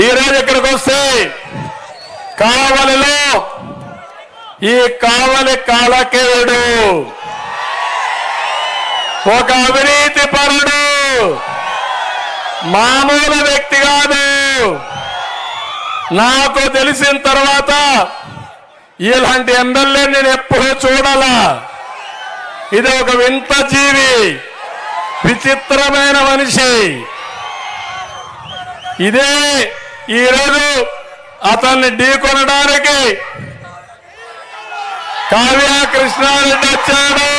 ఈరోజు ఇక్కడికి వస్తే కావలిలో ఈ కావలి కాలకేయుడు ఒక అవినీతి పరుడు, మామూలు వ్యక్తి కాదు. నాకు తెలిసిన తర్వాత ఇలాంటి ఎమ్మెల్యే నేను ఎప్పుడూ చూడాలా. ఇది ఒక వింత జీవి, విచిత్రమైన మనిషి. ఇదే ఈరోజు అతన్ని ఢీకొనడానికి కావ్య కృష్ణారెడ్డి వచ్చాడు.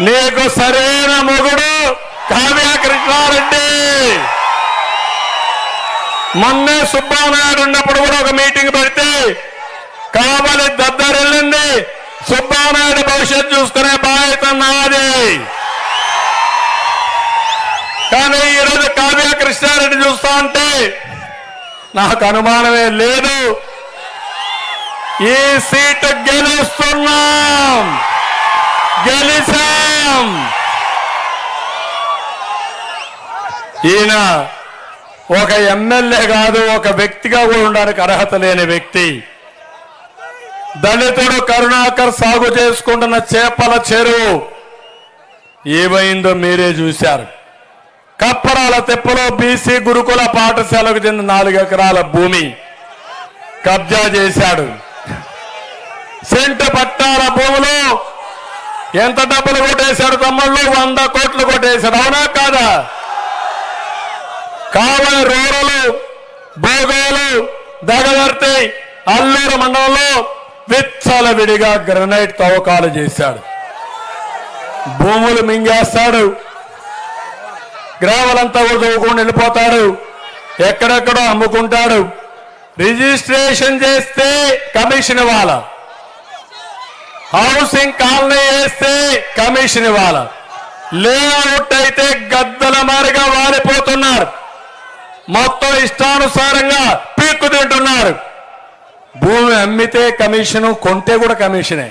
నీకు సరైన మొగుడు కావ్య కృష్ణారెడ్డి. మొన్నే సుబ్బానాయుడు ఉన్నప్పుడు కూడా ఒక మీటింగ్ పెడితే కావలి దద్దరెళ్ళింది. సుబ్బానాయుడు భవిష్యత్తు చూసుకునే బాధ్యత నాది. కానీ ఈరోజు కావ్య కృష్ణారెడ్డి చూస్తా ఉంటే నాకు అనుమానమే లేదు. ఈ సీటు గెలుస్తున్నాం, గెలిచాం. ఈయన ఒక ఎమ్మెల్యే కాదు, ఒక వ్యక్తిగా కూడా ఉండడానికి అర్హత లేని వ్యక్తి. దళితుడు కరుణాకర్ సాగు చేసుకుంటున్న చేపల చెరువు ఏమైందో మీరే చూశారు. కప్పరాల తెప్పలో బీసీ గురుకుల పాఠశాలకు చెందిన 4 ఎకరాల భూమి కబ్జా చేశాడు. సెంటు పట్టాల భూములు ఎంత డబ్బులు కొట్టేశాడు తమ్ముళ్ళు? 100 కోట్లు కొట్టేశాడు. అవునా కాదా? కావలి రూరలు, భోగోలు, దగదర్తి, అల్లూరు మండలంలో విచ్చలవిడిగా గ్రనైట్ తవ్వకాలు చేశాడు. భూములు మింగేస్తాడు, గ్రామాలంతా కూడా తవ్వుకొని వెళ్ళిపోతాడు, ఎక్కడెక్కడో అమ్ముకుంటాడు. రిజిస్ట్రేషన్ చేస్తే కమిషన్ ఇవ్వాల, హౌసింగ్ కాలనీ వేస్తే కమిషన్ ఇవ్వాల, లేఅవుట్ అయితే గద్దల మారిగా వారిపోతున్నారు. మొత్తం ఇష్టానుసారంగా పీక్కు తింటున్నారు. భూమి అమ్మితే కమిషను, కొంటే కూడా కమిషనే.